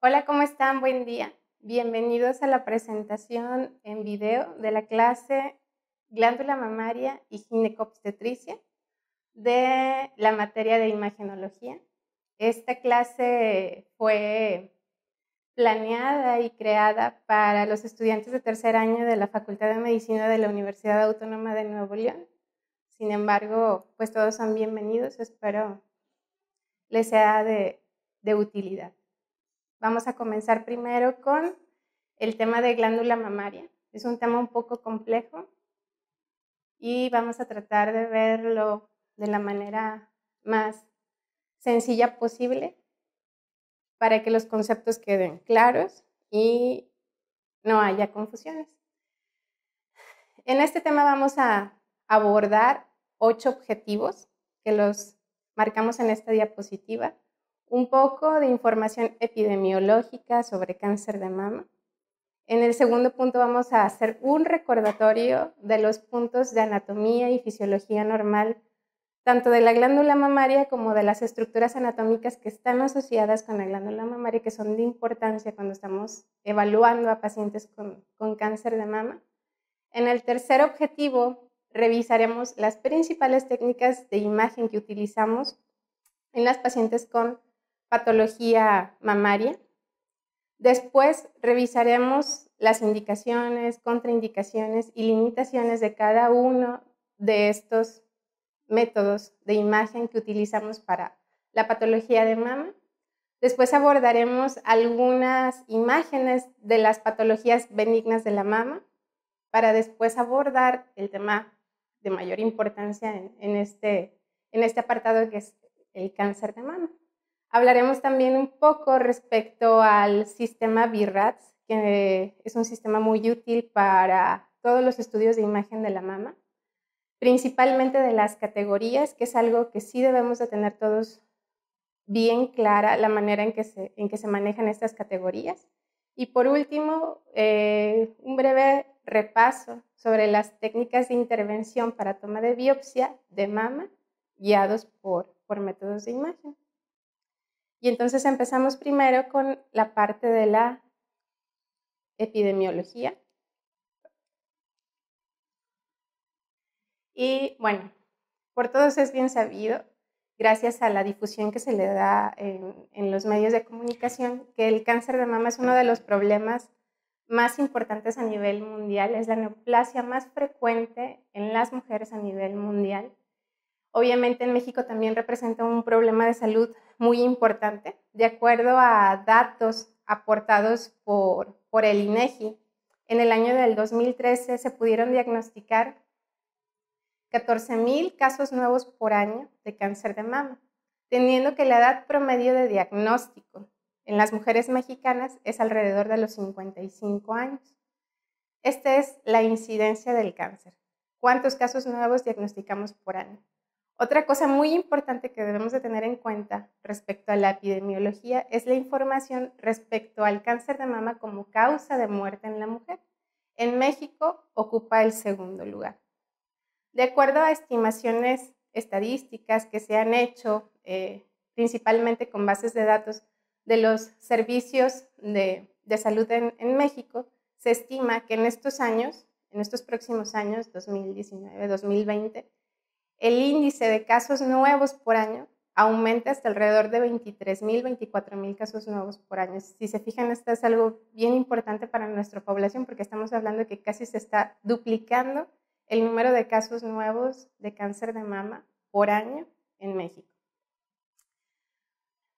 Hola, ¿cómo están? Buen día. Bienvenidos a la presentación en video de la clase Glándula mamaria y ginecobstetricia de la materia de imagenología. Esta clase fue planeada y creada para los estudiantes de tercer año de la Facultad de Medicina de la Universidad Autónoma de Nuevo León. Sin embargo, pues todos son bienvenidos, espero les sea de utilidad. Vamos a comenzar primero con el tema de glándula mamaria. Es un tema un poco complejo y vamos a tratar de verlo de la manera más sencilla posible para que los conceptos queden claros y no haya confusiones. En este tema vamos a abordar 8 objetivos que los marcamos en esta diapositiva. Un poco de información epidemiológica sobre cáncer de mama. En el segundo punto vamos a hacer un recordatorio de los puntos de anatomía y fisiología normal, tanto de la glándula mamaria como de las estructuras anatómicas que están asociadas con la glándula mamaria, que son de importancia cuando estamos evaluando a pacientes con cáncer de mama. En el tercer objetivo revisaremos las principales técnicas de imagen que utilizamos en las pacientes con patología mamaria. Después revisaremos las indicaciones, contraindicaciones y limitaciones de cada uno de estos métodos de imagen que utilizamos para la patología de mama. Después abordaremos algunas imágenes de las patologías benignas de la mama para después abordar el tema de mayor importancia en este apartado, que es el cáncer de mama. Hablaremos también un poco respecto al sistema BI-RADS, que es un sistema muy útil para todos los estudios de imagen de la mama, principalmente de las categorías, que es algo que sí debemos de tener todos bien clara, la manera en que se manejan estas categorías. Y por último, un breve repaso sobre las técnicas de intervención para toma de biopsia de mama guiados por métodos de imagen. Y entonces empezamos primero con la parte de la epidemiología. Y bueno, por todos es bien sabido, gracias a la difusión que se le da en los medios de comunicación, que el cáncer de mama es uno de los problemas más importantes a nivel mundial. Es la neoplasia más frecuente en las mujeres a nivel mundial. Obviamente en México también representa un problema de salud muy importante. De acuerdo a datos aportados por el INEGI, en el año del 2013 se pudieron diagnosticar 14,000 casos nuevos por año de cáncer de mama, teniendo que la edad promedio de diagnóstico en las mujeres mexicanas es alrededor de los 55 años. Esta es la incidencia del cáncer. ¿Cuántos casos nuevos diagnosticamos por año? Otra cosa muy importante que debemos de tener en cuenta respecto a la epidemiología es la información respecto al cáncer de mama como causa de muerte en la mujer. En México ocupa el segundo lugar. De acuerdo a estimaciones estadísticas que se han hecho principalmente con bases de datos de los servicios de salud en México, se estima que en estos años, en estos próximos años, 2019, 2020, el índice de casos nuevos por año aumenta hasta alrededor de 23,000, 24,000 casos nuevos por año. Si se fijan, esto es algo bien importante para nuestra población porque estamos hablando de que casi se está duplicando el número de casos nuevos de cáncer de mama por año en México.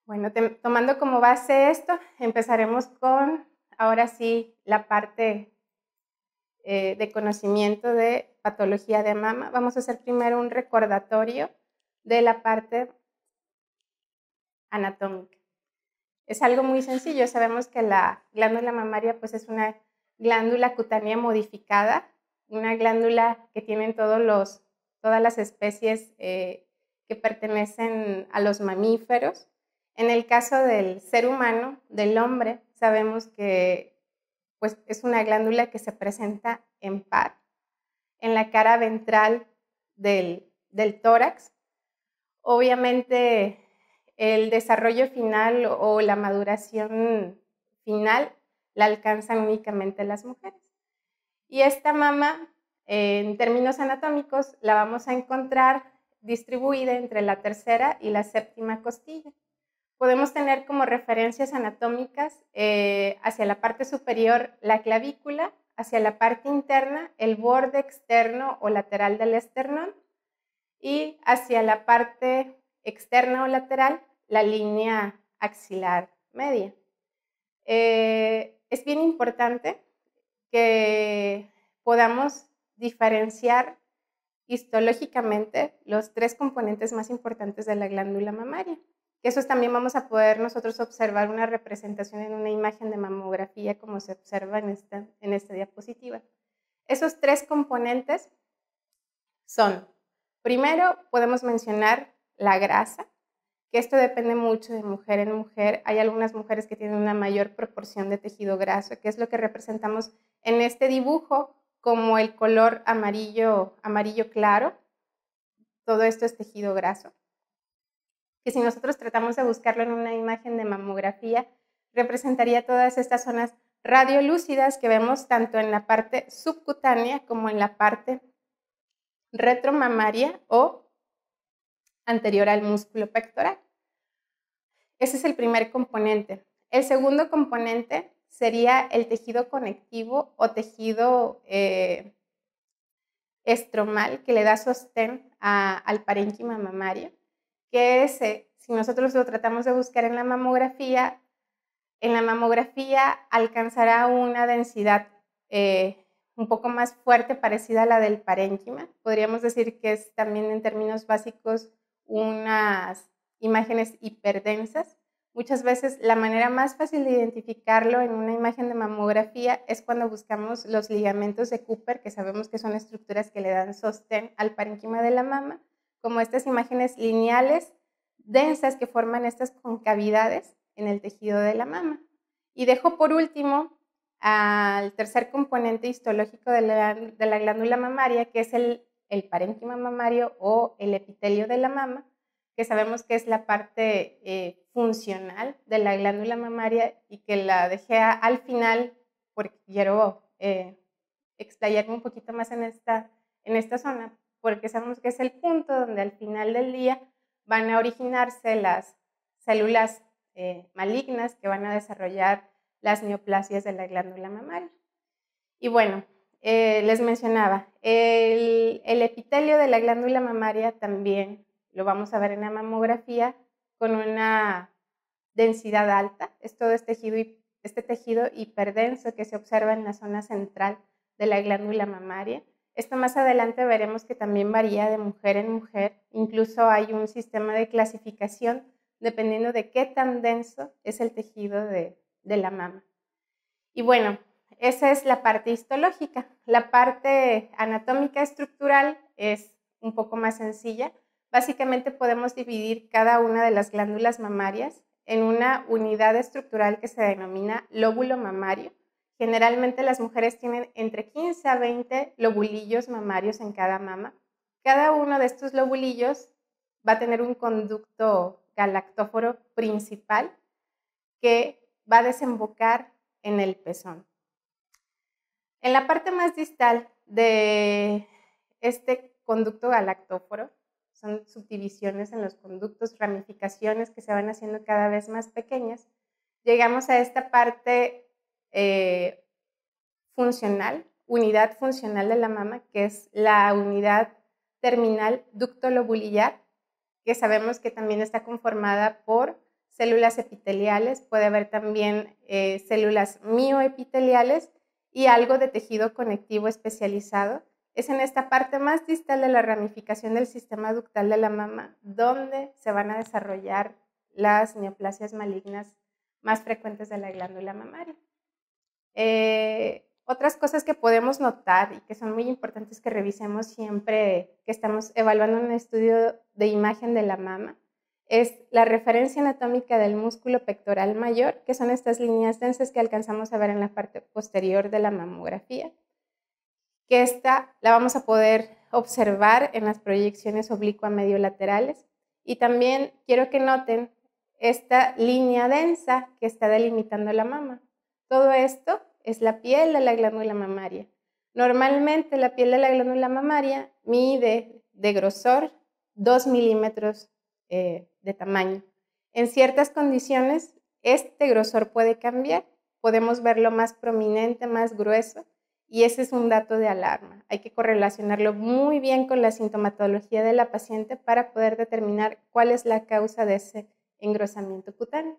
Bueno, tomando como base esto, empezaremos con, ahora sí, la parte de conocimiento de patología de mama. Vamos a hacer primero un recordatorio de la parte anatómica. Es algo muy sencillo. Sabemos que la glándula mamaria pues, es una glándula cutánea modificada, una glándula que tienen todas las especies que pertenecen a los mamíferos. En el caso del ser humano, del hombre, sabemos que pues, es una glándula que se presenta en par, en la cara ventral del tórax. Obviamente el desarrollo final o la maduración final la alcanzan únicamente las mujeres. Y esta mama, en términos anatómicos, la vamos a encontrar distribuida entre la tercera y la séptima costilla. Podemos tener como referencias anatómicas hacia la parte superior la clavícula, hacia la parte interna el borde externo o lateral del esternón y hacia la parte externa o lateral la línea axilar media. Es bien importante que podamos diferenciar histológicamente los 3 componentes más importantes de la glándula mamaria. Esos también vamos a poder nosotros observar una representación en una imagen de mamografía como se observa en esta diapositiva. Esos 3 componentes son, primero podemos mencionar la grasa, que esto depende mucho de mujer en mujer. Hay algunas mujeres que tienen una mayor proporción de tejido graso, que es lo que representamos en este dibujo como el color amarillo claro. Todo esto es tejido graso. Que si nosotros tratamos de buscarlo en una imagen de mamografía, representaría todas estas zonas radiolúcidas que vemos tanto en la parte subcutánea como en la parte retromamaria o anterior al músculo pectoral. Ese es el primer componente. El segundo componente sería el tejido conectivo o tejido estromal que le da sostén al parénquima mamario, que si nosotros lo tratamos de buscar en la mamografía alcanzará una densidad un poco más fuerte, parecida a la del parénquima. Podríamos decir que es también en términos básicos unas imágenes hiperdensas. Muchas veces la manera más fácil de identificarlo en una imagen de mamografía es cuando buscamos los ligamentos de Cooper, que sabemos que son estructuras que le dan sostén al parénquima de la mama, como estas imágenes lineales densas que forman estas concavidades en el tejido de la mama. Y dejo por último al tercer componente histológico de la glándula mamaria, que es el parénquima mamario o el epitelio de la mama, que sabemos que es la parte funcional de la glándula mamaria y que la dejé al final porque quiero explayarme un poquito más en esta zona, porque sabemos que es el punto donde al final del día van a originarse las células malignas que van a desarrollar las neoplasias de la glándula mamaria. Y bueno, les mencionaba, el epitelio de la glándula mamaria también lo vamos a ver en la mamografía con una densidad alta. Es todo este tejido hiperdenso que se observa en la zona central de la glándula mamaria. Esto más adelante veremos que también varía de mujer en mujer. Incluso hay un sistema de clasificación dependiendo de qué tan denso es el tejido de la mama. Y bueno, esa es la parte histológica. La parte anatómica estructural es un poco más sencilla. Básicamente podemos dividir cada una de las glándulas mamarias en una unidad estructural que se denomina lóbulo mamario. Generalmente las mujeres tienen entre 15 a 20 lobulillos mamarios en cada mama. Cada uno de estos lobulillos va a tener un conducto galactóforo principal que va a desembocar en el pezón. En la parte más distal de este conducto galactóforo, son subdivisiones en los conductos, ramificaciones que se van haciendo cada vez más pequeñas, llegamos a esta parte funcional, unidad funcional de la mama, que es la unidad terminal ducto-lobulillar, que sabemos que también está conformada por células epiteliales, puede haber también células mioepiteliales y algo de tejido conectivo especializado. Es en esta parte más distal de la ramificación del sistema ductal de la mama donde se van a desarrollar las neoplasias malignas más frecuentes de la glándula mamaria. Otras cosas que podemos notar y que son muy importantes que revisemos siempre que estamos evaluando un estudio de imagen de la mama es la referencia anatómica del músculo pectoral mayor, que son estas líneas densas que alcanzamos a ver en la parte posterior de la mamografía, que esta la vamos a poder observar en las proyecciones oblicua medio laterales. Y también quiero que noten esta línea densa que está delimitando la mama. Todo esto es la piel de la glándula mamaria. Normalmente la piel de la glándula mamaria mide de grosor 2 milímetros de tamaño. En ciertas condiciones este grosor puede cambiar, podemos verlo más prominente, más grueso, y ese es un dato de alarma. Hay que correlacionarlo muy bien con la sintomatología de la paciente para poder determinar cuál es la causa de ese engrosamiento cutáneo.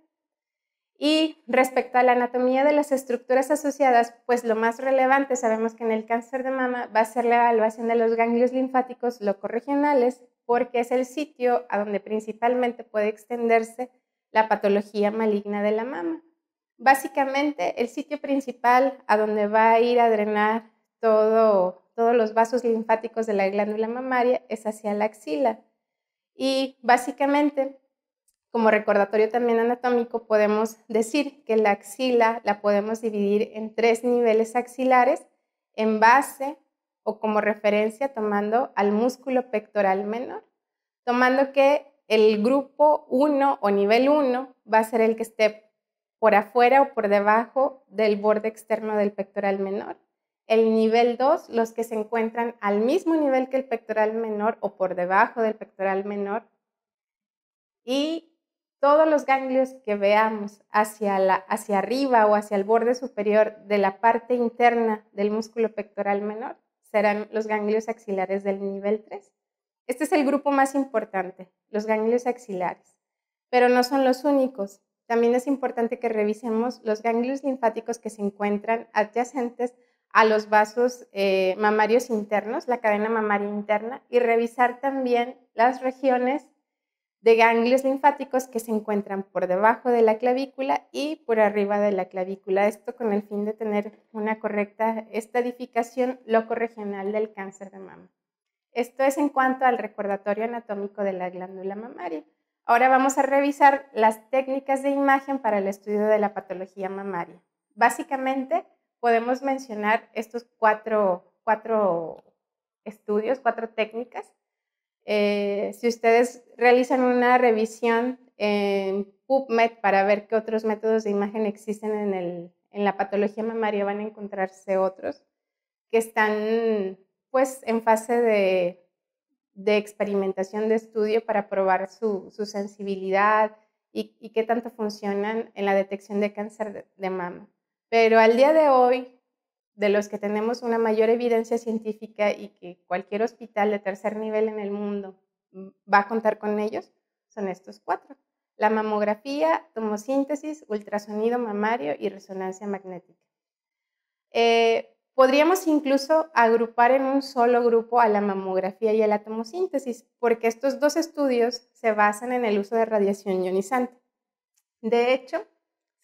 Y respecto a la anatomía de las estructuras asociadas, pues lo más relevante, sabemos que en el cáncer de mama va a ser la evaluación de los ganglios linfáticos locorregionales, porque es el sitio a donde principalmente puede extenderse la patología maligna de la mama. Básicamente, el sitio principal a donde va a ir a drenar todos los vasos linfáticos de la glándula mamaria es hacia la axila. Y básicamente, como recordatorio también anatómico, podemos decir que la axila la podemos dividir en 3 niveles axilares en base o como referencia tomando al músculo pectoral menor, tomando que el grupo 1 o nivel 1 va a ser el que esté por afuera o por debajo del borde externo del pectoral menor. El nivel 2, los que se encuentran al mismo nivel que el pectoral menor o por debajo del pectoral menor. Y todos los ganglios que veamos hacia arriba o hacia el borde superior de la parte interna del músculo pectoral menor serán los ganglios axilares del nivel 3. Este es el grupo más importante, los ganglios axilares, pero no son los únicos. También es importante que revisemos los ganglios linfáticos que se encuentran adyacentes a los vasos mamarios internos, la cadena mamaria interna, y revisar también las regiones de ganglios linfáticos que se encuentran por debajo de la clavícula y por arriba de la clavícula. Esto con el fin de tener una correcta estadificación locorregional del cáncer de mama. Esto es en cuanto al recordatorio anatómico de la glándula mamaria. Ahora vamos a revisar las técnicas de imagen para el estudio de la patología mamaria. Básicamente podemos mencionar estos cuatro estudios, 4 técnicas. Si ustedes realizan una revisión en PubMed para ver qué otros métodos de imagen existen en la patología mamaria, van a encontrarse otros que están pues en fase de experimentación de estudio para probar su sensibilidad y qué tanto funcionan en la detección de cáncer de mama. Pero al día de hoy, de los que tenemos una mayor evidencia científica y que cualquier hospital de tercer nivel en el mundo va a contar con ellos, son estos 4. La mamografía, tomosíntesis, ultrasonido mamario y resonancia magnética. Podríamos incluso agrupar en un solo grupo a la mamografía y a la tomosíntesis, porque estos 2 estudios se basan en el uso de radiación ionizante. De hecho,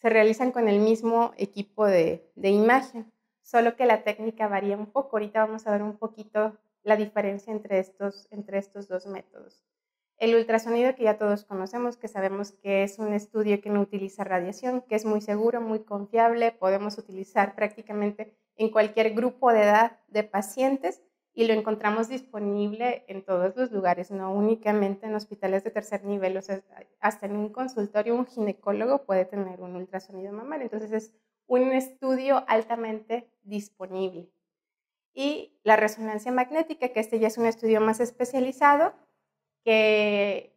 se realizan con el mismo equipo de imagen, solo que la técnica varía un poco. Ahorita vamos a ver un poquito la diferencia entre estos 2 métodos. El ultrasonido, que ya todos conocemos, que sabemos que es un estudio que no utiliza radiación, que es muy seguro, muy confiable, podemos utilizar prácticamente en cualquier grupo de edad de pacientes y lo encontramos disponible en todos los lugares, no únicamente en hospitales de tercer nivel, o sea, hasta en un consultorio un ginecólogo puede tener un ultrasonido mamario, entonces es un estudio altamente disponible. Y la resonancia magnética, que este ya es un estudio más especializado, que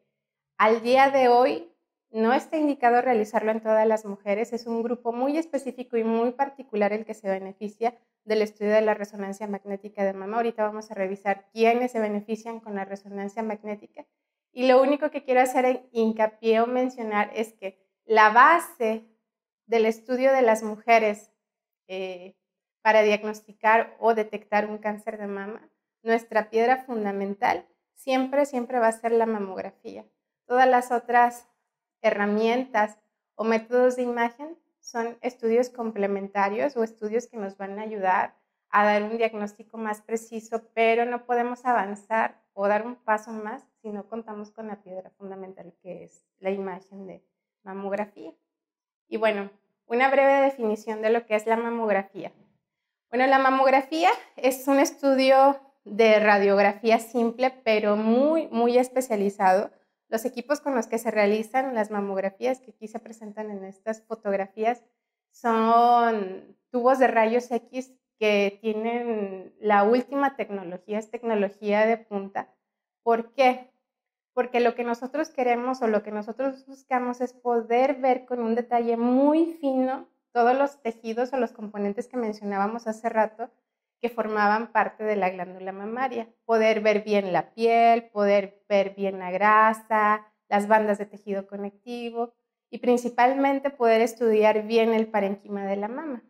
al día de hoy no está indicado realizarlo en todas las mujeres, es un grupo muy específico y muy particular el que se beneficia del estudio de la resonancia magnética de mama. Ahorita vamos a revisar quiénes se benefician con la resonancia magnética. Y lo único que quiero hacer hincapié o mencionar es que la base del estudio de las mujeres para diagnosticar o detectar un cáncer de mama, nuestra piedra fundamental siempre va a ser la mamografía. Todas las otras herramientas o métodos de imagen son estudios complementarios o estudios que nos van a ayudar a dar un diagnóstico más preciso, pero no podemos avanzar o dar un paso más si no contamos con la piedra fundamental que es la imagen de mamografía. Y bueno, una breve definición de lo que es la mamografía. Bueno, la mamografía es un estudio de radiografía simple, pero muy especializado. Los equipos con los que se realizan las mamografías, que aquí se presentan en estas fotografías, son tubos de rayos X que tienen la última tecnología, es tecnología de punta. ¿Por qué? Porque lo que nosotros queremos o lo que nosotros buscamos es poder ver con un detalle muy fino todos los tejidos o los componentes que mencionábamos hace rato que formaban parte de la glándula mamaria. Poder ver bien la piel, poder ver bien la grasa, las bandas de tejido conectivo y principalmente poder estudiar bien el parénquima de la mama.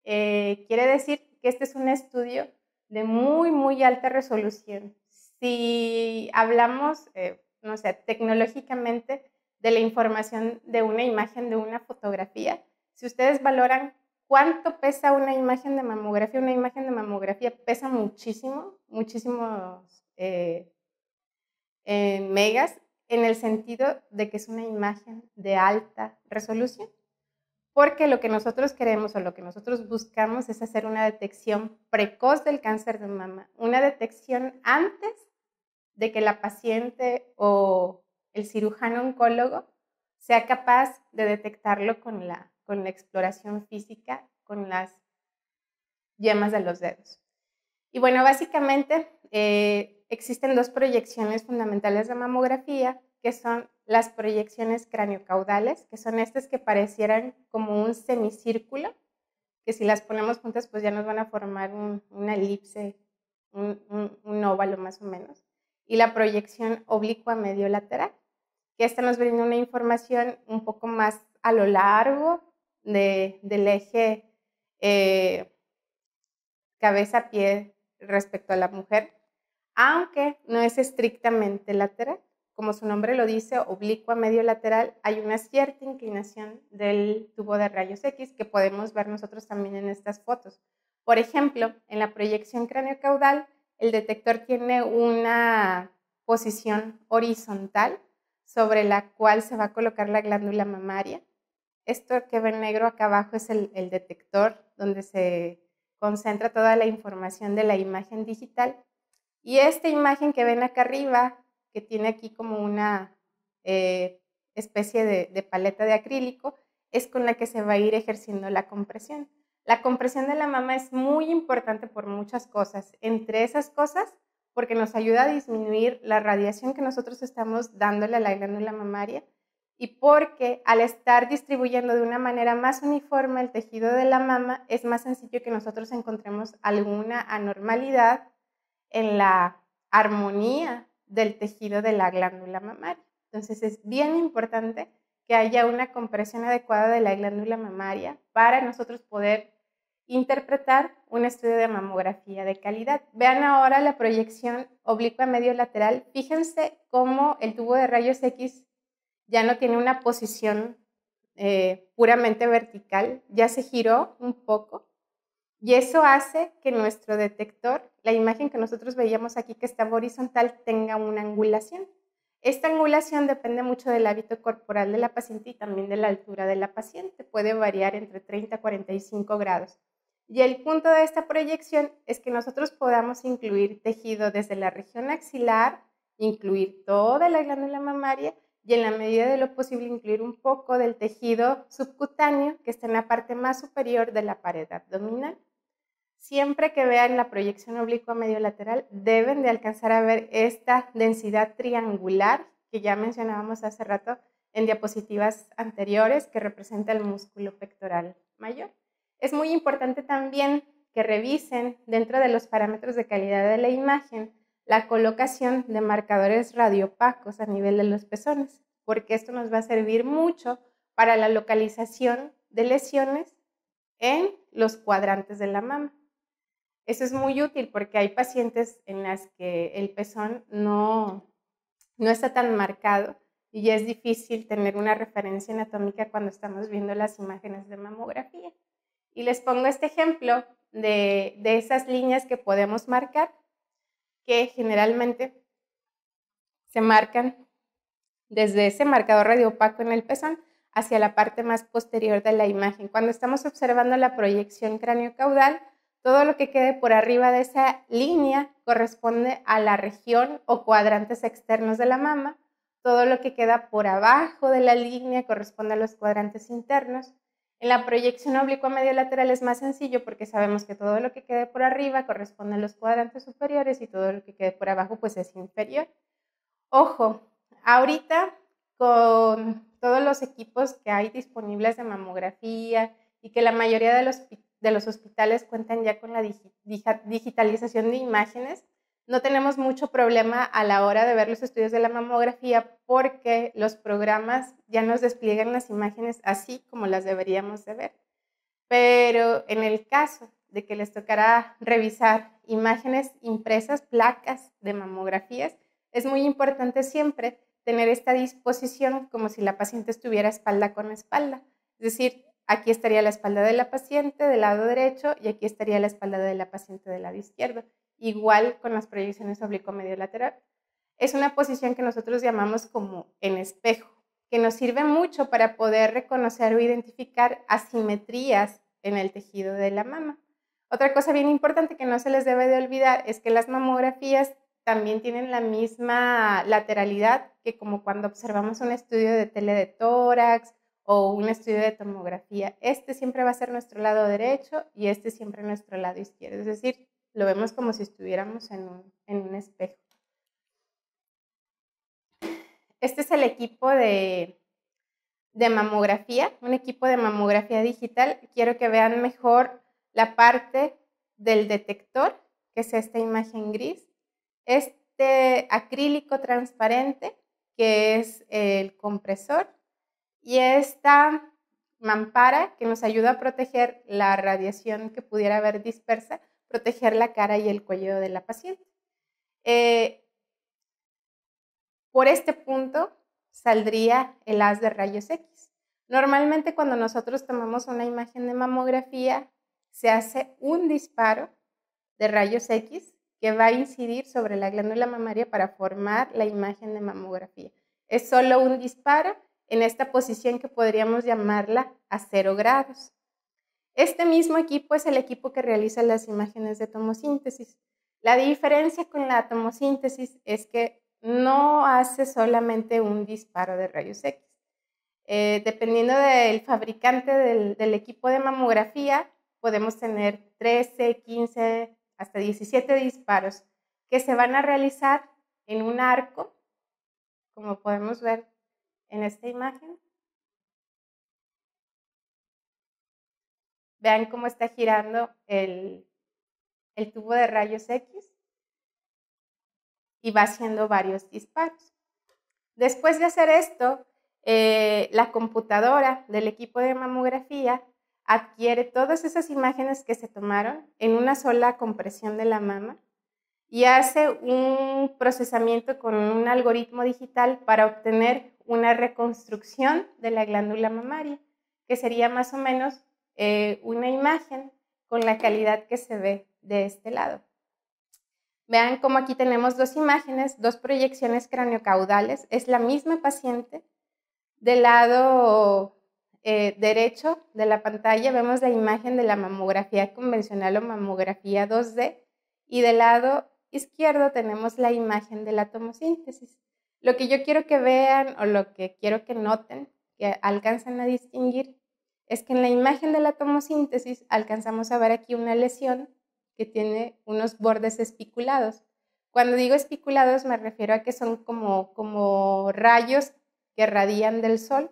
Quiere decir que este es un estudio de muy alta resolución. Si hablamos, no sé, tecnológicamente de la información de una imagen, de una fotografía, si ustedes valoran cuánto pesa una imagen de mamografía pesa muchísimo, muchísimos megas, en el sentido de que es una imagen de alta resolución. Porque lo que nosotros queremos o lo que nosotros buscamos es hacer una detección precoz del cáncer de mama, una detección antes de que la paciente o el cirujano oncólogo sea capaz de detectarlo con la exploración física, con las yemas de los dedos. Y bueno, básicamente existen dos proyecciones fundamentales de mamografía, que son las proyecciones craniocaudales, que son estas que parecieran como un semicírculo, que si las ponemos juntas pues ya nos van a formar una elipse, un óvalo más o menos. Y la proyección oblicua medio lateral, que esta nos brinda una información un poco más a lo largo del eje cabeza-pie respecto a la mujer, aunque no es estrictamente lateral. Como su nombre lo dice, oblicua medio lateral, hay una cierta inclinación del tubo de rayos X que podemos ver nosotros también en estas fotos. Por ejemplo, en la proyección craniocaudal, el detector tiene una posición horizontal sobre la cual se va a colocar la glándula mamaria. Esto que ven negro acá abajo es el detector donde se concentra toda la información de la imagen digital. Y esta imagen que ven acá arriba, que tiene aquí como una especie de paleta de acrílico, es con la que se va a ir ejerciendo la compresión. La compresión de la mama es muy importante por muchas cosas. Entre esas cosas, porque nos ayuda a disminuir la radiación que nosotros estamos dándole a la glándula mamaria y porque al estar distribuyendo de una manera más uniforme el tejido de la mama, es más sencillo que nosotros encontremos alguna anormalidad en la armonía del tejido de la glándula mamaria. Entonces es bien importante que haya una compresión adecuada de la glándula mamaria para nosotros poder interpretar un estudio de mamografía de calidad. Vean ahora la proyección oblicua medio lateral. Fíjense cómo el tubo de rayos X ya no tiene una posición puramente vertical, ya se giró un poco y eso hace que nuestro detector, la imagen que nosotros veíamos aquí que estaba horizontal, tenga una angulación. Esta angulación depende mucho del hábito corporal de la paciente y también de la altura de la paciente. Puede variar entre 30 a 45 grados. Y el punto de esta proyección es que nosotros podamos incluir tejido desde la región axilar, incluir toda la glándula mamaria y en la medida de lo posible incluir un poco del tejido subcutáneo que está en la parte más superior de la pared abdominal. Siempre que vean la proyección oblicua medio lateral, deben de alcanzar a ver esta densidad triangular que ya mencionábamos hace rato en diapositivas anteriores, que representa el músculo pectoral mayor. Es muy importante también que revisen dentro de los parámetros de calidad de la imagen la colocación de marcadores radiopacos a nivel de los pezones, porque esto nos va a servir mucho para la localización de lesiones en los cuadrantes de la mama. Eso es muy útil porque hay pacientes en las que el pezón no está tan marcado y es difícil tener una referencia anatómica cuando estamos viendo las imágenes de mamografía. Y les pongo este ejemplo de esas líneas que podemos marcar, que generalmente se marcan desde ese marcador radiopaco en el pezón hacia la parte más posterior de la imagen. Cuando estamos observando la proyección craniocaudal, todo lo que quede por arriba de esa línea corresponde a la región o cuadrantes externos de la mama. Todo lo que queda por abajo de la línea corresponde a los cuadrantes internos. En la proyección oblicua medio lateral es más sencillo porque sabemos que todo lo que quede por arriba corresponde a los cuadrantes superiores y todo lo que quede por abajo pues es inferior. Ojo, ahorita con todos los equipos que hay disponibles de mamografía y que la mayoría de los hospitales cuentan ya con la digitalización de imágenes, no tenemos mucho problema a la hora de ver los estudios de la mamografía porque los programas ya nos despliegan las imágenes así como las deberíamos de ver. Pero en el caso de que les tocará revisar imágenes impresas, placas de mamografías, es muy importante siempre tener esta disposición como si la paciente estuviera espalda con espalda. Es decir, aquí estaría la espalda de la paciente del lado derecho y aquí estaría la espalda de la paciente del lado izquierdo. Igual con las proyecciones oblicuo-medio lateral. Es una posición que nosotros llamamos como en espejo, que nos sirve mucho para poder reconocer o identificar asimetrías en el tejido de la mama. Otra cosa bien importante que no se les debe de olvidar es que las mamografías también tienen la misma lateralidad que como cuando observamos un estudio de tele de tórax o un estudio de tomografía. Este siempre va a ser nuestro lado derecho y este siempre nuestro lado izquierdo. Es decir, lo vemos como si estuviéramos en un espejo. Este es el equipo de mamografía, un equipo de mamografía digital. Quiero que vean mejor la parte del detector, que es esta imagen gris. Este acrílico transparente, que es el compresor. Y esta mampara, que nos ayuda a proteger la radiación que pudiera haber dispersa, proteger la cara y el cuello de la paciente. Por este punto saldría el haz de rayos X. Normalmente cuando nosotros tomamos una imagen de mamografía, se hace un disparo de rayos X que va a incidir sobre la glándula mamaria para formar la imagen de mamografía. Es solo un disparo en esta posición que podríamos llamarla a 0 grados. Este mismo equipo es el equipo que realiza las imágenes de tomosíntesis. La diferencia con la tomosíntesis es que no hace solamente un disparo de rayos X. Dependiendo del fabricante del equipo de mamografía, podemos tener 13, 15, hasta 17 disparos que se van a realizar en un arco, como podemos ver en esta imagen. Vean cómo está girando el tubo de rayos X y va haciendo varios disparos. Después de hacer esto, la computadora del equipo de mamografía adquiere todas esas imágenes que se tomaron en una sola compresión de la mama y hace un procesamiento con un algoritmo digital para obtener una reconstrucción de la glándula mamaria, que sería más o menos una imagen con la calidad que se ve de este lado. Vean cómo aquí tenemos dos imágenes, dos proyecciones craniocaudales. Es la misma paciente. Del lado derecho de la pantalla vemos la imagen de la mamografía convencional o mamografía 2D y del lado izquierdo tenemos la imagen de la tomosíntesis. Lo que yo quiero que vean o lo que quiero que noten, que alcancen a distinguir, es que en la imagen de la tomosíntesis alcanzamos a ver aquí una lesión que tiene unos bordes espiculados. Cuando digo espiculados me refiero a que son como rayos que radian del sol.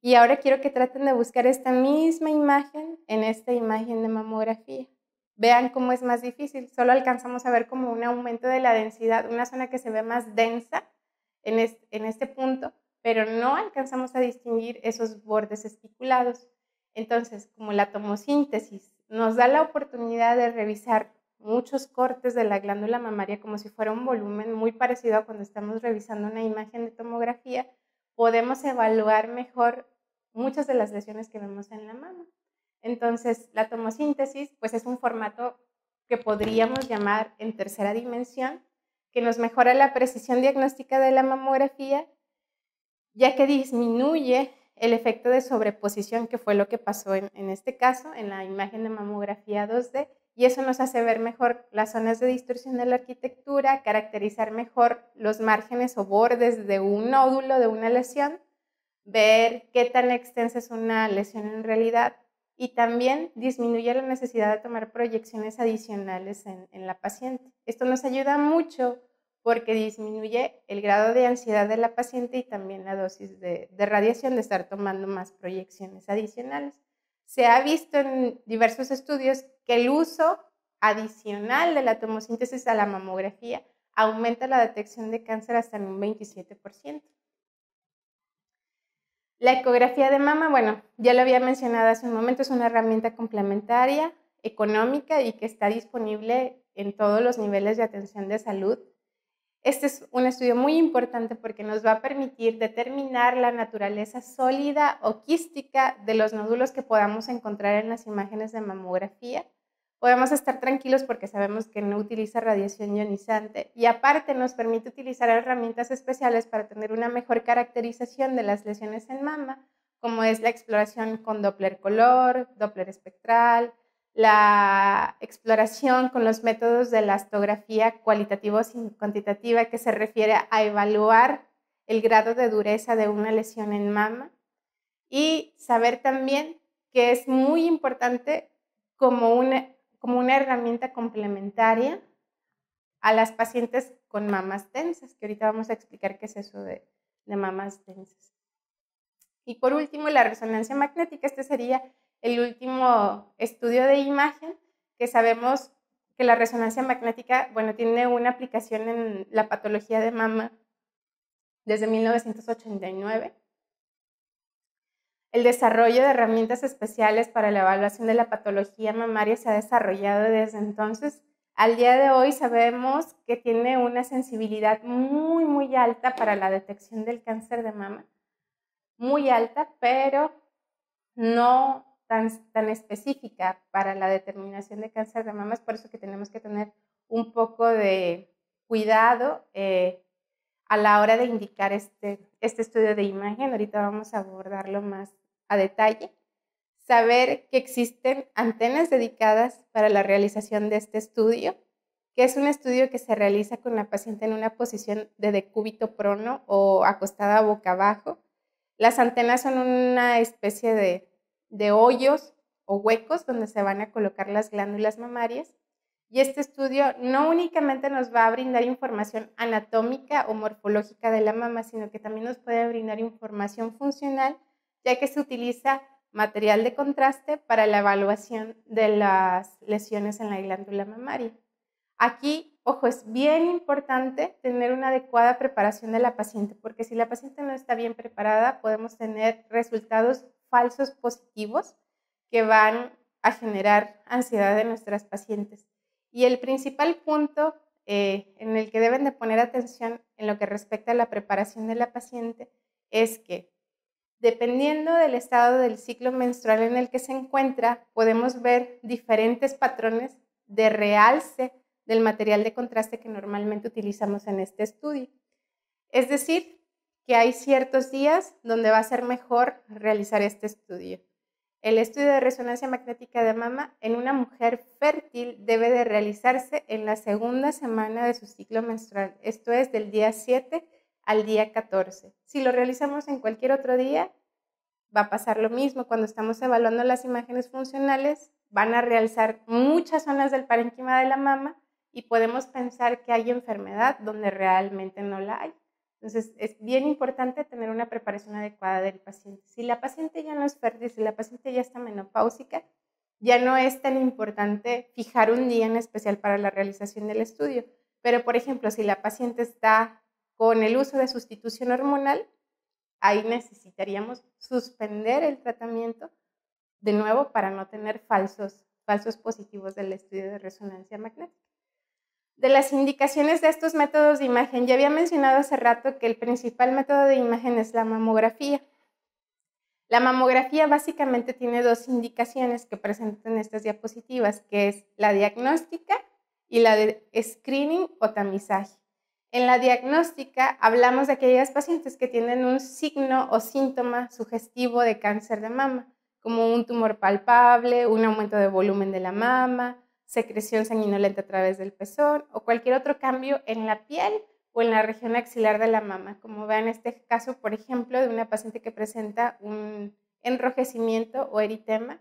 Y ahora quiero que traten de buscar esta misma imagen en esta imagen de mamografía. Vean cómo es más difícil. Solo alcanzamos a ver como un aumento de la densidad, una zona que se ve más densa en este punto, pero no alcanzamos a distinguir esos bordes espiculados. Entonces, como la tomosíntesis nos da la oportunidad de revisar muchos cortes de la glándula mamaria como si fuera un volumen muy parecido a cuando estamos revisando una imagen de tomografía, podemos evaluar mejor muchas de las lesiones que vemos en la mama. Entonces, la tomosíntesis pues es un formato que podríamos llamar en tercera dimensión, que nos mejora la precisión diagnóstica de la mamografía, ya que disminuye el efecto de sobreposición, que fue lo que pasó en este caso, en la imagen de mamografía 2D, y eso nos hace ver mejor las zonas de distorsión de la arquitectura, caracterizar mejor los márgenes o bordes de un nódulo, de una lesión, ver qué tan extensa es una lesión en realidad y también disminuye la necesidad de tomar proyecciones adicionales en la paciente. Esto nos ayuda mucho porque disminuye el grado de ansiedad de la paciente y también la dosis de radiación de estar tomando más proyecciones adicionales. Se ha visto en diversos estudios que el uso adicional de la tomosíntesis a la mamografía aumenta la detección de cáncer hasta en un 27%. La ecografía de mama, bueno, ya lo había mencionado hace un momento, es una herramienta complementaria, económica y que está disponible en todos los niveles de atención de salud. Este es un estudio muy importante porque nos va a permitir determinar la naturaleza sólida o quística de los nódulos que podamos encontrar en las imágenes de mamografía. Podemos estar tranquilos porque sabemos que no utiliza radiación ionizante y aparte nos permite utilizar herramientas especiales para tener una mejor caracterización de las lesiones en mama, como es la exploración con Doppler color, Doppler espectral, la exploración con los métodos de la astografía cualitativa o cuantitativa, que se refiere a evaluar el grado de dureza de una lesión en mama, y saber también que es muy importante como una herramienta complementaria a las pacientes con mamas tensas, que ahorita vamos a explicar qué es eso de mamas tensas. Y por último, la resonancia magnética. Este sería el último estudio de imagen que sabemos que la resonancia magnética, bueno, tiene una aplicación en la patología de mama desde 1989. El desarrollo de herramientas especiales para la evaluación de la patología mamaria se ha desarrollado desde entonces. Al día de hoy sabemos que tiene una sensibilidad muy, muy alta para la detección del cáncer de mama. Muy alta, pero no tan específica para la determinación de cáncer de mama. Es por eso que tenemos que tener un poco de cuidado a la hora de indicar este estudio de imagen. Ahorita vamos a abordarlo más a detalle. Saber que existen antenas dedicadas para la realización de este estudio, que es un estudio que se realiza con la paciente en una posición de decúbito prono o acostada boca abajo. Las antenas son una especie de hoyos o huecos donde se van a colocar las glándulas mamarias. Y este estudio no únicamente nos va a brindar información anatómica o morfológica de la mama, sino que también nos puede brindar información funcional, ya que se utiliza material de contraste para la evaluación de las lesiones en la glándula mamaria. Aquí, ojo, es bien importante tener una adecuada preparación de la paciente, porque si la paciente no está bien preparada, podemos tener resultados falsos positivos que van a generar ansiedad en nuestras pacientes. Y el principal punto en el que deben de poner atención en lo que respecta a la preparación de la paciente es que, dependiendo del estado del ciclo menstrual en el que se encuentra, podemos ver diferentes patrones de realce del material de contraste que normalmente utilizamos en este estudio. Es decir, que hay ciertos días donde va a ser mejor realizar este estudio. El estudio de resonancia magnética de mama en una mujer fértil debe de realizarse en la segunda semana de su ciclo menstrual, esto es del día 7 al día 14. Si lo realizamos en cualquier otro día, va a pasar lo mismo. Cuando estamos evaluando las imágenes funcionales, van a realzar muchas zonas del parénquima de la mama y podemos pensar que hay enfermedad donde realmente no la hay. Entonces, es bien importante tener una preparación adecuada del paciente. Si la paciente ya no es fértil, si la paciente ya está menopáusica, ya no es tan importante fijar un día en especial para la realización del estudio. Pero, por ejemplo, si la paciente está con el uso de sustitución hormonal, ahí necesitaríamos suspender el tratamiento de nuevo para no tener falsos positivos del estudio de resonancia magnética. De las indicaciones de estos métodos de imagen, ya había mencionado hace rato que el principal método de imagen es la mamografía. La mamografía básicamente tiene dos indicaciones que presentan estas diapositivas, que es la diagnóstica y la de screening o tamizaje. En la diagnóstica hablamos de aquellas pacientes que tienen un signo o síntoma sugestivo de cáncer de mama, como un tumor palpable, un aumento de volumen de la mama, secreción sanguinolenta a través del pezón o cualquier otro cambio en la piel o en la región axilar de la mama, como vean este caso, por ejemplo, de una paciente que presenta un enrojecimiento o eritema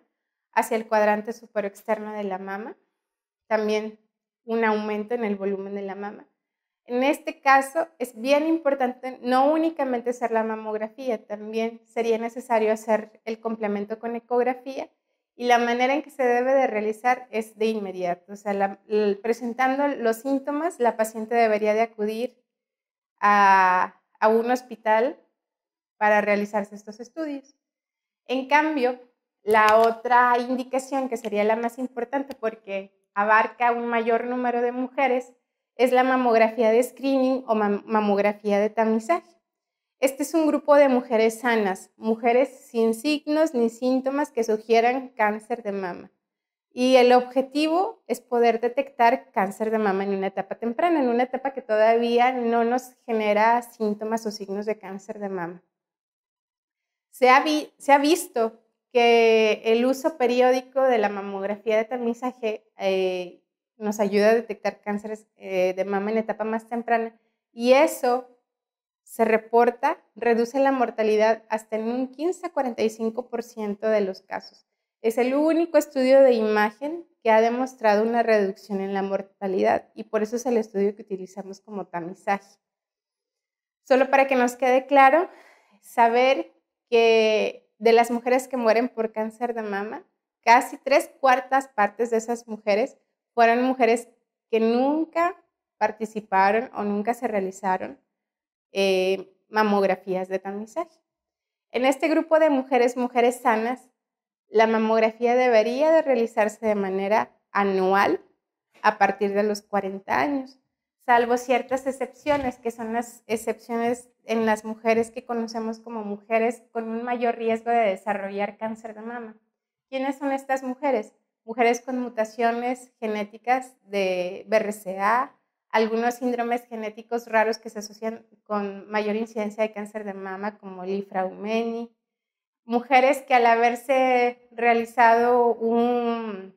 hacia el cuadrante superexterno de la mama, también un aumento en el volumen de la mama. En este caso es bien importante no únicamente hacer la mamografía, también sería necesario hacer el complemento con ecografía, y la manera en que se debe de realizar es de inmediato. O sea, presentando los síntomas, la paciente debería de acudir a un hospital para realizarse estos estudios. En cambio, la otra indicación, que sería la más importante porque abarca un mayor número de mujeres, es la mamografía de screening o mamografía de tamizaje. Este es un grupo de mujeres sanas, mujeres sin signos ni síntomas que sugieran cáncer de mama. Y el objetivo es poder detectar cáncer de mama en una etapa temprana, en una etapa que todavía no nos genera síntomas o signos de cáncer de mama. Se ha visto que el uso periódico de la mamografía de tamizaje nos ayuda a detectar cánceres de mama en etapa más temprana, y eso se reporta, reduce la mortalidad hasta en un 15 a 45% de los casos. Es el único estudio de imagen que ha demostrado una reducción en la mortalidad, y por eso es el estudio que utilizamos como tamizaje. Solo para que nos quede claro, saber que de las mujeres que mueren por cáncer de mama, casi 3/4 partes de esas mujeres fueron mujeres que nunca participaron o nunca se realizaron mamografías de tamizaje. En este grupo de mujeres sanas, la mamografía debería de realizarse de manera anual a partir de los 40 años, salvo ciertas excepciones, que son las excepciones en las mujeres que conocemos como mujeres con un mayor riesgo de desarrollar cáncer de mama. ¿Quiénes son estas mujeres? Mujeres con mutaciones genéticas de BRCA, algunos síndromes genéticos raros que se asocian con mayor incidencia de cáncer de mama, como Li-Fraumeni, mujeres que al haberse realizado un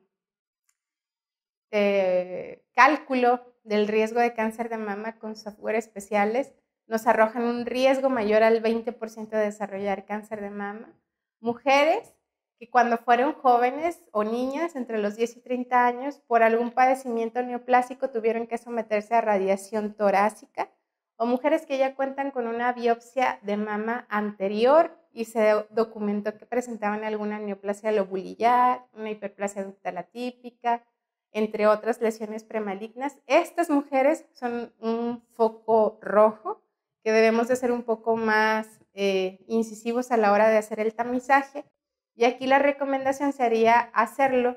cálculo del riesgo de cáncer de mama con software especiales nos arrojan un riesgo mayor al 20% de desarrollar cáncer de mama. Mujeres que cuando fueron jóvenes o niñas entre los 10 y 30 años por algún padecimiento neoplásico tuvieron que someterse a radiación torácica, o mujeres que ya cuentan con una biopsia de mama anterior y se documentó que presentaban alguna neoplasia lobulillar, una hiperplasia ductal atípica, entre otras lesiones premalignas. Estas mujeres son un foco rojo que debemos de ser un poco más incisivos a la hora de hacer el tamizaje, y aquí la recomendación sería hacerlo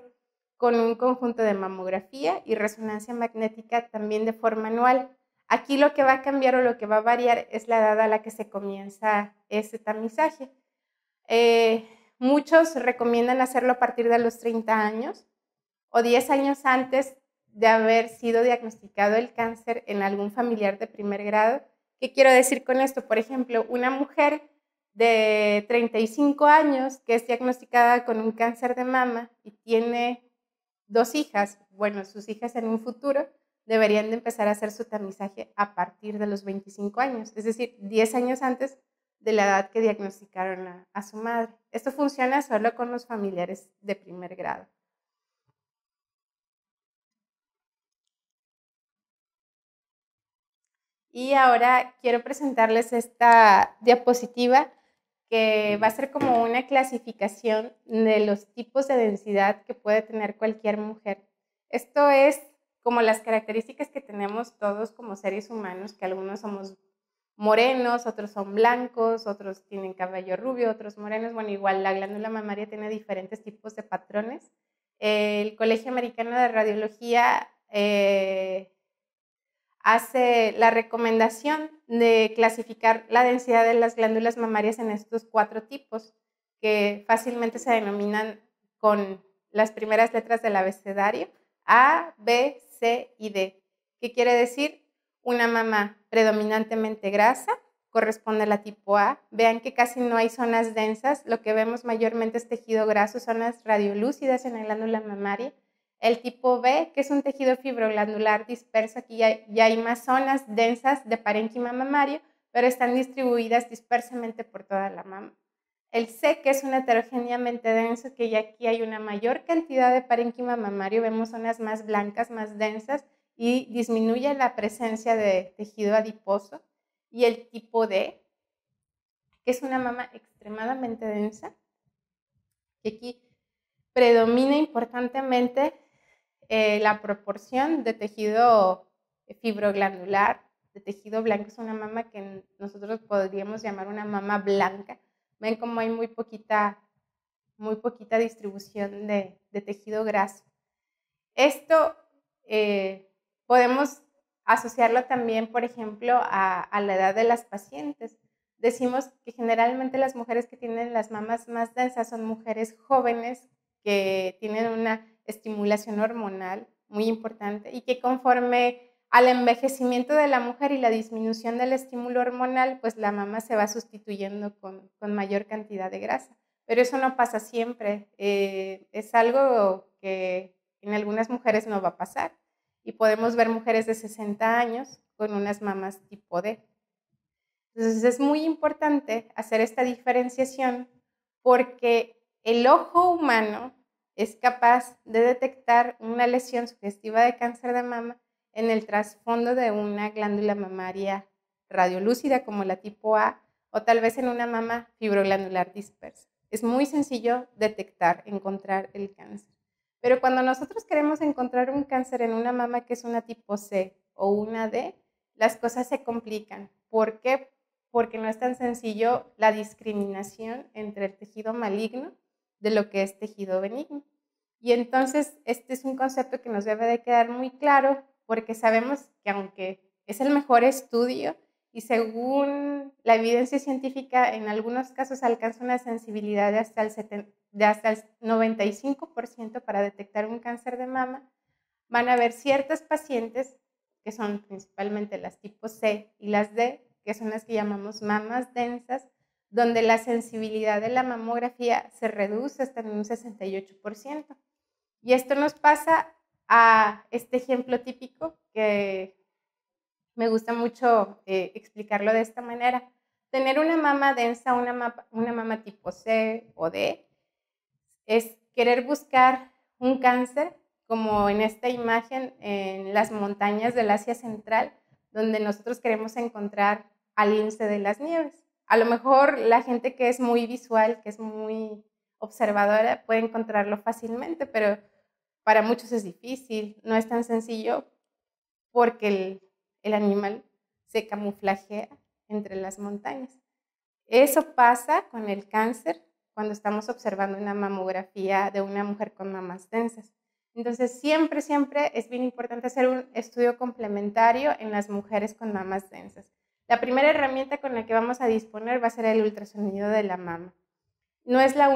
con un conjunto de mamografía y resonancia magnética también de forma anual. Aquí lo que va a cambiar o lo que va a variar es la edad a la que se comienza ese tamizaje. Muchos recomiendan hacerlo a partir de los 30 años o 10 años antes de haber sido diagnosticado el cáncer en algún familiar de primer grado. ¿Qué quiero decir con esto? Por ejemplo, una mujer de 35 años que es diagnosticada con un cáncer de mama y tiene 2 hijas, bueno, sus hijas en un futuro deberían de empezar a hacer su tamizaje a partir de los 25 años, es decir, 10 años antes de la edad que diagnosticaron a su madre. Esto funciona solo con los familiares de primer grado. Y ahora quiero presentarles esta diapositiva que va a ser como una clasificación de los tipos de densidad que puede tener cualquier mujer. Esto es como las características que tenemos todos como seres humanos, que algunos somos morenos, otros son blancos, otros tienen cabello rubio, otros morenos. Bueno, igual la glándula mamaria tiene diferentes tipos de patrones. El Colegio Americano de Radiología hace la recomendación de clasificar la densidad de las glándulas mamarias en estos 4 tipos, que fácilmente se denominan con las primeras letras del abecedario: A, B, C y D. ¿Qué quiere decir? Una mama predominantemente grasa corresponde a la tipo A. Vean que casi no hay zonas densas, lo que vemos mayormente es tejido graso, zonas radiolúcidas en la glándula mamaria. El tipo B, que es un tejido fibroglandular disperso, aquí ya hay más zonas densas de parénquima mamario, pero están distribuidas dispersamente por toda la mama. El C, que es un heterogéneamente denso, que ya aquí hay una mayor cantidad de parénquima mamario, vemos zonas más blancas, más densas, y disminuye la presencia de tejido adiposo. Y el tipo D, que es una mama extremadamente densa, que aquí predomina importantemente la proporción de tejido fibroglandular, de tejido blanco. Es una mama que nosotros podríamos llamar una mama blanca. Ven como hay muy poquita distribución de tejido graso. Esto podemos asociarlo también, por ejemplo, a la edad de las pacientes. Decimos que generalmente las mujeres que tienen las mamas más densas son mujeres jóvenes que tienen una estimulación hormonal muy importante y que conforme al envejecimiento de la mujer y la disminución del estímulo hormonal, pues la mama se va sustituyendo con mayor cantidad de grasa. Pero eso no pasa siempre. Es algo que en algunas mujeres no va a pasar. Y podemos ver mujeres de 60 años con unas mamas tipo D. Entonces es muy importante hacer esta diferenciación porque el ojo humano es capaz de detectar una lesión sugestiva de cáncer de mama en el trasfondo de una glándula mamaria radiolúcida como la tipo A o tal vez en una mama fibroglandular dispersa. Es muy sencillo detectar, encontrar el cáncer. Pero cuando nosotros queremos encontrar un cáncer en una mama que es una tipo C o una D, las cosas se complican. ¿Por qué? Porque no es tan sencillo la discriminación entre el tejido maligno de lo que es tejido benigno. Y entonces este es un concepto que nos debe de quedar muy claro porque sabemos que aunque es el mejor estudio y según la evidencia científica en algunos casos alcanza una sensibilidad de hasta el 95% para detectar un cáncer de mama, van a haber ciertas pacientes que son principalmente las tipo C y las D, que son las que llamamos mamas densas, donde la sensibilidad de la mamografía se reduce hasta en un 68%. Y esto nos pasa a este ejemplo típico que me gusta mucho explicarlo de esta manera. Tener una mama densa, una mama tipo C o D, es querer buscar un cáncer, como en esta imagen en las montañas del Asia Central, donde nosotros queremos encontrar al lince de las nieves. A lo mejor la gente que es muy visual, que es muy observadora, puede encontrarlo fácilmente, pero para muchos es difícil, no es tan sencillo porque el animal se camuflajea entre las montañas. Eso pasa con el cáncer cuando estamos observando una mamografía de una mujer con mamas densas. Entonces, siempre es bien importante hacer un estudio complementario en las mujeres con mamas densas. La primera herramienta con la que vamos a disponer va a ser el ultrasonido de la mama. No es la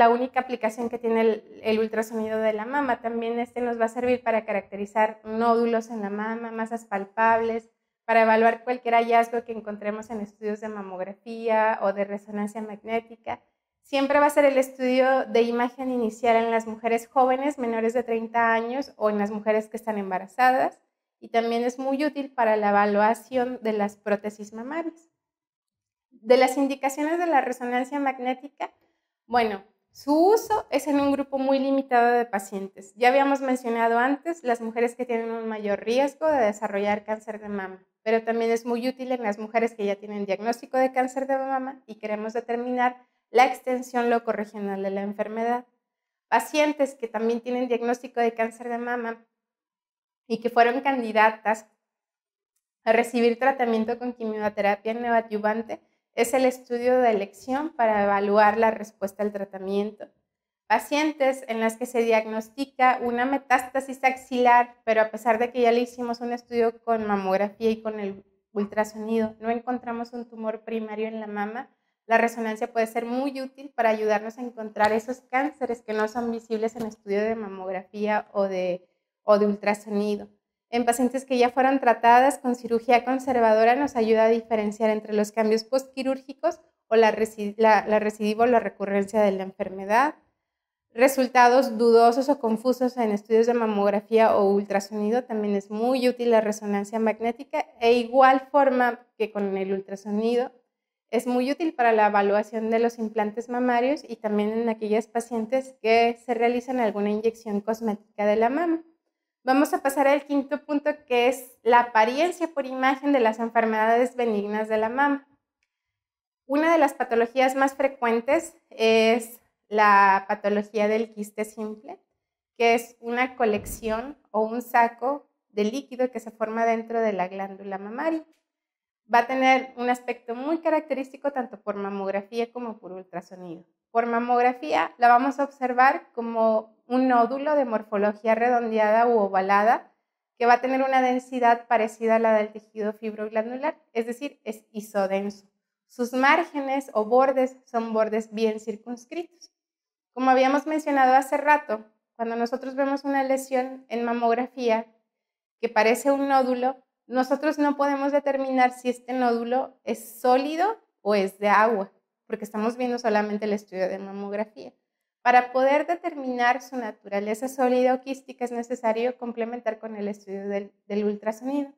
única aplicación que tiene el ultrasonido de la mama, también este nos va a servir para caracterizar nódulos en la mama, masas palpables, para evaluar cualquier hallazgo que encontremos en estudios de mamografía o de resonancia magnética. Siempre va a ser el estudio de imagen inicial en las mujeres jóvenes menores de 30 años o en las mujeres que están embarazadas y también es muy útil para la evaluación de las prótesis mamarias. De las indicaciones de la resonancia magnética, bueno, su uso es en un grupo muy limitado de pacientes. Ya habíamos mencionado antes las mujeres que tienen un mayor riesgo de desarrollar cáncer de mama, pero también es muy útil en las mujeres que ya tienen diagnóstico de cáncer de mama y queremos determinar la extensión locorregional de la enfermedad. Pacientes que también tienen diagnóstico de cáncer de mama y que fueron candidatas a recibir tratamiento con quimioterapia neoadyuvante es el estudio de elección para evaluar la respuesta al tratamiento. Pacientes en las que se diagnostica una metástasis axilar, pero a pesar de que ya le hicimos un estudio con mamografía y con el ultrasonido, no encontramos un tumor primario en la mama, la resonancia puede ser muy útil para ayudarnos a encontrar esos cánceres que no son visibles en estudio de mamografía o de ultrasonido. En pacientes que ya fueron tratadas con cirugía conservadora nos ayuda a diferenciar entre los cambios postquirúrgicos o la recidiva o la recurrencia de la enfermedad. resultados dudosos o confusos en estudios de mamografía o ultrasonido, también es muy útil la resonancia magnética, e igual forma que con el ultrasonido, es muy útil para la evaluación de los implantes mamarios y también en aquellas pacientes que se realizan alguna inyección cosmética de la mama. Vamos a pasar al quinto punto, que es la apariencia por imagen de las enfermedades benignas de la mama. Una de las patologías más frecuentes es la patología del quiste simple, que es una colección o un saco de líquido que se forma dentro de la glándula mamaria. Va a tener un aspecto muy característico tanto por mamografía como por ultrasonido. Por mamografía la vamos a observar como un nódulo de morfología redondeada u ovalada que va a tener una densidad parecida a la del tejido fibroglandular, es decir, es isodenso. Sus márgenes o bordes son bordes bien circunscritos. Como habíamos mencionado hace rato, cuando nosotros vemos una lesión en mamografía que parece un nódulo, nosotros no podemos determinar si este nódulo es sólido o es de agua, porque estamos viendo solamente el estudio de mamografía. Para poder determinar su naturaleza sólida o quística es necesario complementar con el estudio del ultrasonido.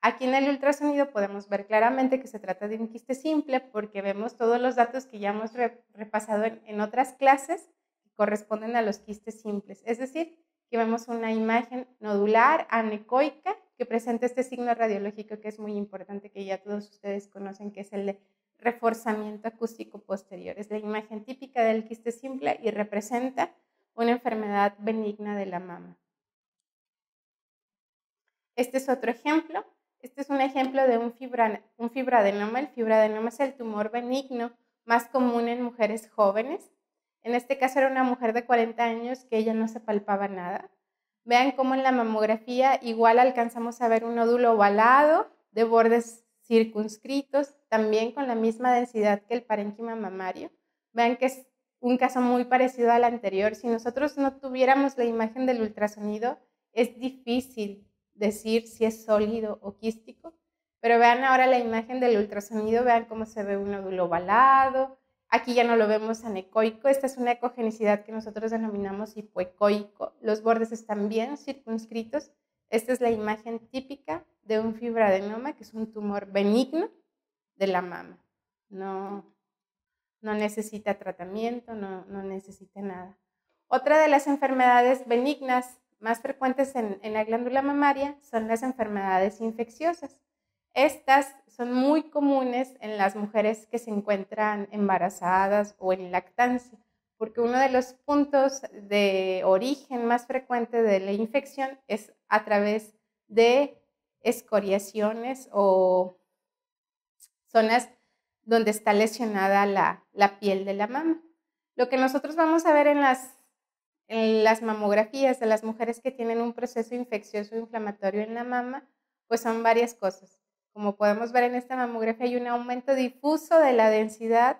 Aquí en el ultrasonido podemos ver claramente que se trata de un quiste simple porque vemos todos los datos que ya hemos repasado en otras clases que corresponden a los quistes simples. Es decir, que vemos una imagen nodular, anecoica, que presenta este signo radiológico que es muy importante, que ya todos ustedes conocen, que es el de reforzamiento acústico posterior. Es la imagen típica del quiste simple y representa una enfermedad benigna de la mama. Este es otro ejemplo. Este es un ejemplo de un fibroadenoma. El fibroadenoma es el tumor benigno más común en mujeres jóvenes. En este caso era una mujer de 40 años que ella no se palpaba nada. Vean cómo en la mamografía igual alcanzamos a ver un nódulo ovalado de bordes circunscritos, también con la misma densidad que el parénquima mamario. Vean que es un caso muy parecido al anterior. Si nosotros no tuviéramos la imagen del ultrasonido, es difícil decir si es sólido o quístico, pero vean ahora la imagen del ultrasonido, vean cómo se ve un nódulo ovalado. Aquí ya no lo vemos anecoico, esta es una ecogenicidad que nosotros denominamos hipoecoico, los bordes están bien circunscritos. Esta es la imagen típica de un fibroadenoma, que es un tumor benigno de la mama. No necesita tratamiento, no necesita nada. Otra de las enfermedades benignas más frecuentes en la glándula mamaria son las enfermedades infecciosas. Estas son muy comunes en las mujeres que se encuentran embarazadas o en lactancia, porque uno de los puntos de origen más frecuente de la infección es a través de escoriaciones o zonas donde está lesionada la piel de la mama. Lo que nosotros vamos a ver en las mamografías de las mujeres que tienen un proceso infeccioso inflamatorio en la mama, pues son varias cosas. Como podemos ver en esta mamografía, hay un aumento difuso de la densidad,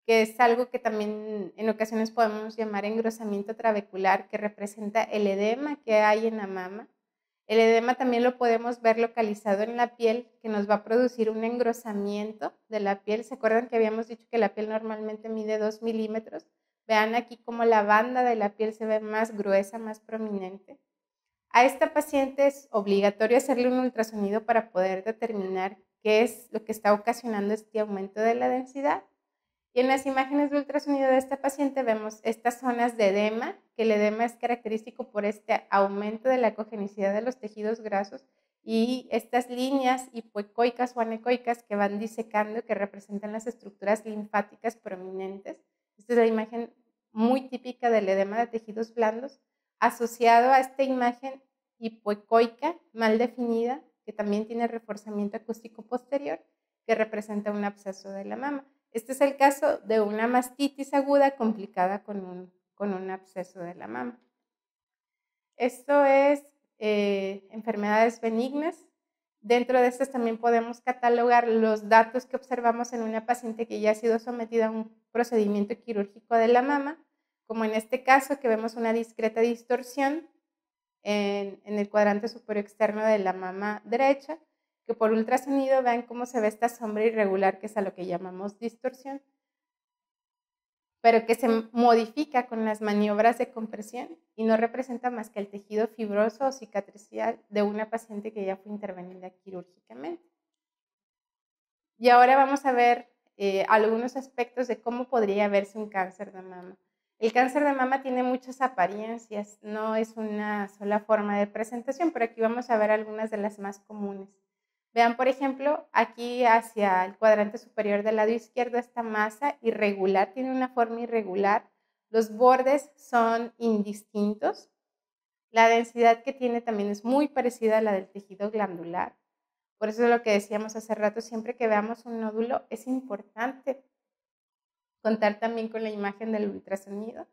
que es algo que también en ocasiones podemos llamar engrosamiento trabecular, que representa el edema que hay en la mama. El edema también lo podemos ver localizado en la piel, que nos va a producir un engrosamiento de la piel. ¿Se acuerdan que habíamos dicho que la piel normalmente mide 2 milímetros? Vean aquí cómo la banda de la piel se ve más gruesa, más prominente. A esta paciente es obligatorio hacerle un ultrasonido para poder determinar qué es lo que está ocasionando este aumento de la densidad. Y en las imágenes de ultrasonido de esta paciente vemos estas zonas de edema, que el edema es característico por este aumento de la ecogenicidad de los tejidos grasos, y estas líneas hipoecoicas o anecoicas que van disecando, que representan las estructuras linfáticas prominentes. Esta es la imagen muy típica del edema de tejidos blandos, asociado a esta imagen hipoecoica mal definida, que también tiene reforzamiento acústico posterior, que representa un absceso de la mama. Este es el caso de una mastitis aguda complicada con un absceso de la mama. Esto es enfermedades benignas. Dentro de estas también podemos catalogar los datos que observamos en una paciente que ya ha sido sometida a un procedimiento quirúrgico de la mama, como en este caso, que vemos una discreta distorsión en el cuadrante superior externo de la mama derecha, que por ultrasonido vean cómo se ve esta sombra irregular, que es a lo que llamamos distorsión. pero que se modifica con las maniobras de compresión y no representa más que el tejido fibroso o cicatricial de una paciente que ya fue intervenida quirúrgicamente. Y ahora vamos a ver algunos aspectos de cómo podría verse un cáncer de mama. El cáncer de mama tiene muchas apariencias, no es una sola forma de presentación, pero aquí vamos a ver algunas de las más comunes. Vean, por ejemplo, aquí hacia el cuadrante superior del lado izquierdo esta masa irregular, tiene una forma irregular, los bordes son indistintos, la densidad que tiene también es muy parecida a la del tejido glandular. Por eso es lo que decíamos hace rato, siempre que veamos un nódulo es importante contar también con la imagen del ultrasonido.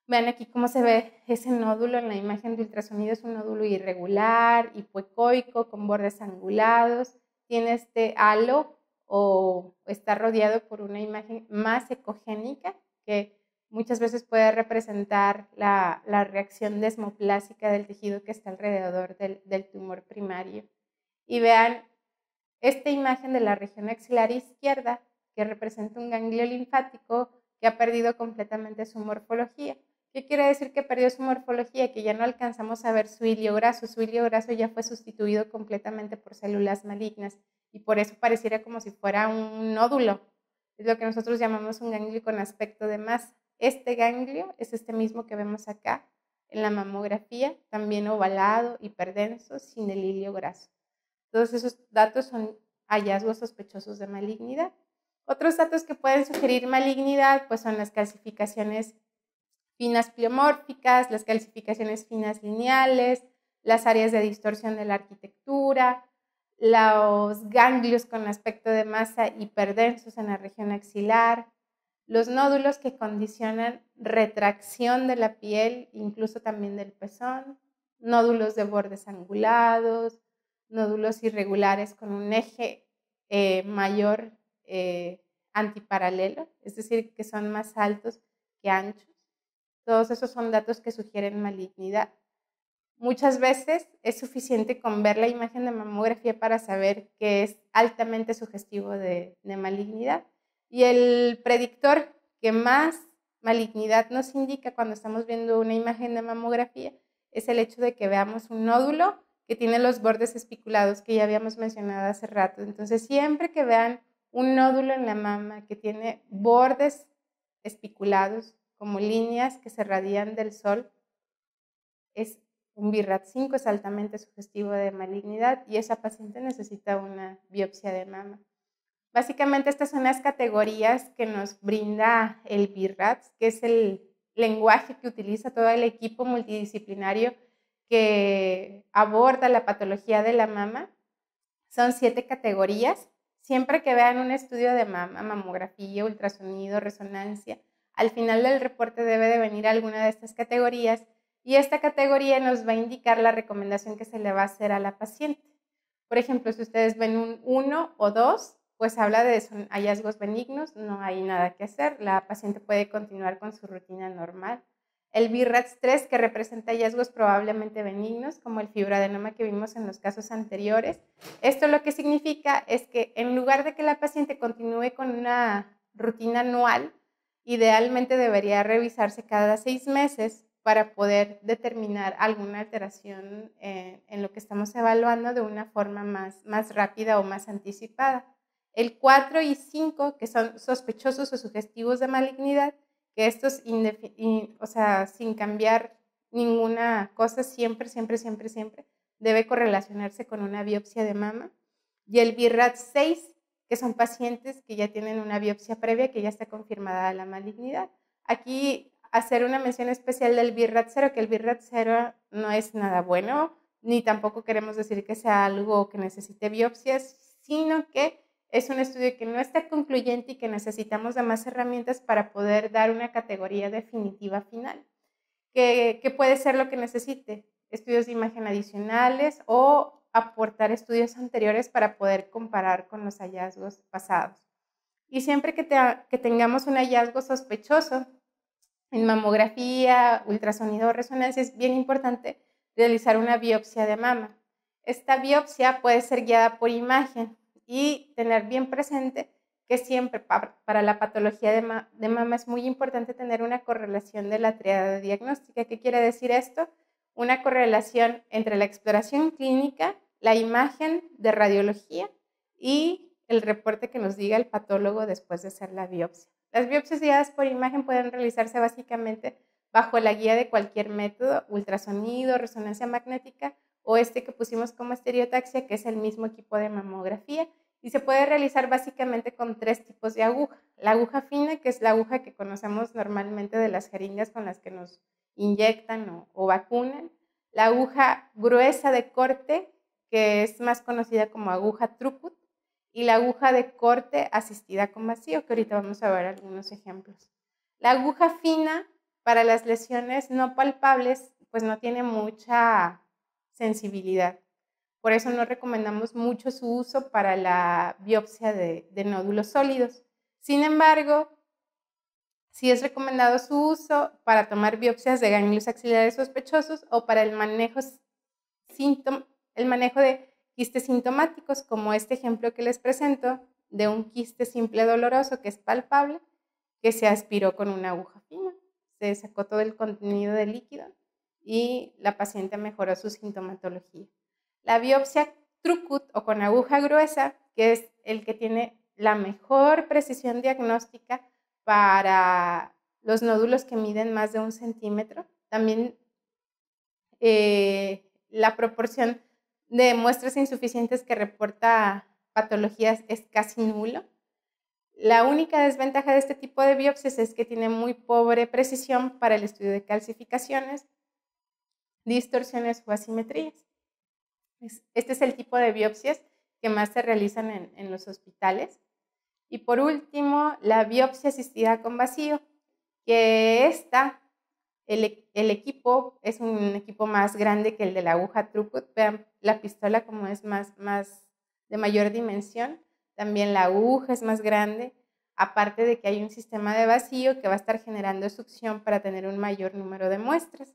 Vean aquí cómo se ve ese nódulo en la imagen de ultrasonido, es un nódulo irregular, hipoecoico, con bordes angulados, tiene este halo o está rodeado por una imagen más ecogénica que muchas veces puede representar la reacción desmoplásica del tejido que está alrededor del tumor primario. Y vean esta imagen de la región axilar izquierda que representa un ganglio linfático que ha perdido completamente su morfología. ¿Qué quiere decir que perdió su morfología? Que ya no alcanzamos a ver su hilio graso. Su hilio graso ya fue sustituido completamente por células malignas y por eso pareciera como si fuera un nódulo. Es lo que nosotros llamamos un ganglio con aspecto de masa. Este ganglio es este mismo que vemos acá en la mamografía, también ovalado, hiperdenso, sin el hilio graso. Todos esos datos son hallazgos sospechosos de malignidad. Otros datos que pueden sugerir malignidad pues son las calcificaciones finas pleomórficas, las calcificaciones finas lineales, las áreas de distorsión de la arquitectura, los ganglios con aspecto de masa hiperdensos en la región axilar, los nódulos que condicionan retracción de la piel, incluso también del pezón, nódulos de bordes angulados, nódulos irregulares con un eje mayor antiparalelo, es decir, que son más altos que anchos. Todos esos son datos que sugieren malignidad. Muchas veces es suficiente con ver la imagen de mamografía para saber que es altamente sugestivo de malignidad. Y el predictor que más malignidad nos indica cuando estamos viendo una imagen de mamografía es el hecho de que veamos un nódulo que tiene los bordes espiculados que ya habíamos mencionado hace rato. Entonces, siempre que vean un nódulo en la mama que tiene bordes espiculados, como líneas que se radian del sol, es un BIRAT5, es altamente sugestivo de malignidad y esa paciente necesita una biopsia de mama. Básicamente estas son las categorías que nos brinda el BIRAT, que es el lenguaje que utiliza todo el equipo multidisciplinario que aborda la patología de la mama. Son 7 categorías. Siempre que vean un estudio de mama, mamografía, ultrasonido, resonancia, al final del reporte debe de venir alguna de estas categorías y esta categoría nos va a indicar la recomendación que se le va a hacer a la paciente. Por ejemplo, si ustedes ven un 1 o 2, pues habla de son hallazgos benignos, no hay nada que hacer, la paciente puede continuar con su rutina normal. El BIRATS3, que representa hallazgos probablemente benignos, como el fibroadenoma que vimos en los casos anteriores. Esto lo que significa es que en lugar de que la paciente continúe con una rutina anual, idealmente debería revisarse cada 6 meses para poder determinar alguna alteración en lo que estamos evaluando de una forma más rápida o más anticipada. El 4 y 5, que son sospechosos o sugestivos de malignidad, que estos, o sea, sin cambiar ninguna cosa, siempre debe correlacionarse con una biopsia de mama. Y el BIRAT6, que son pacientes que ya tienen una biopsia previa, que ya está confirmada la malignidad. Aquí hacer una mención especial del BIRAT0, que el BIRAT0 no es nada bueno, ni tampoco queremos decir que sea algo que necesite biopsias, sino que es un estudio que no está concluyente y que necesitamos de más herramientas para poder dar una categoría definitiva final. ¿Qué puede ser lo que necesite? Estudios de imagen adicionales o aportar estudios anteriores para poder comparar con los hallazgos pasados. Y siempre que tengamos un hallazgo sospechoso en mamografía, ultrasonido o resonancia, es bien importante realizar una biopsia de mama. Esta biopsia puede ser guiada por imagen y tener bien presente que siempre para la patología de mama es muy importante tener una correlación de la triada diagnóstica. ¿Qué quiere decir esto? Una correlación entre la exploración clínica, la imagen de radiología y el reporte que nos diga el patólogo después de hacer la biopsia. Las biopsias guiadas por imagen pueden realizarse básicamente bajo la guía de cualquier método, ultrasonido, resonancia magnética o este que pusimos como estereotaxia, que es el mismo equipo de mamografía, y se puede realizar básicamente con 3 tipos de aguja. La aguja fina, que es la aguja que conocemos normalmente de las jeringas con las que nos inyectan o vacunan. La aguja gruesa de corte, que es más conocida como aguja Throughput, y la aguja de corte asistida con vacío, que ahorita vamos a ver algunos ejemplos. La aguja fina, para las lesiones no palpables, pues no tiene mucha sensibilidad. Por eso no recomendamos mucho su uso para la biopsia de nódulos sólidos. Sin embargo, sí es recomendado su uso para tomar biopsias de ganglios axilares sospechosos o para el manejo de quistes sintomáticos, como este ejemplo que les presento de un quiste simple doloroso que es palpable, que se aspiró con una aguja fina. Se sacó todo el contenido del líquido y la paciente mejoró su sintomatología. La biopsia Throughput o con aguja gruesa, que es el que tiene la mejor precisión diagnóstica para los nódulos que miden más de 1 centímetro. También la proporción de muestras insuficientes que reporta patologías es casi nulo. La única desventaja de este tipo de biopsias es que tiene muy pobre precisión para el estudio de calcificaciones, distorsiones o asimetrías. Este es el tipo de biopsias que más se realizan en los hospitales. Y por último, la biopsia asistida con vacío, que el equipo es un equipo más grande que el de la aguja Throughput. Vean la pistola como es más de mayor dimensión. También la aguja es más grande, aparte de que hay un sistema de vacío que va a estar generando succión para tener un mayor número de muestras.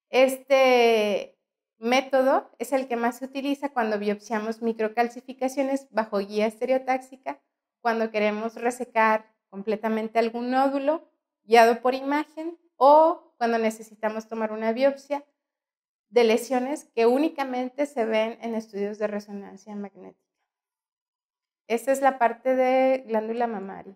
Este método es el que más se utiliza cuando biopsiamos microcalcificaciones bajo guía estereotáxica, cuando queremos resecar completamente algún nódulo guiado por imagen o cuando necesitamos tomar una biopsia de lesiones que únicamente se ven en estudios de resonancia magnética. Esta es la parte de glándula mamaria.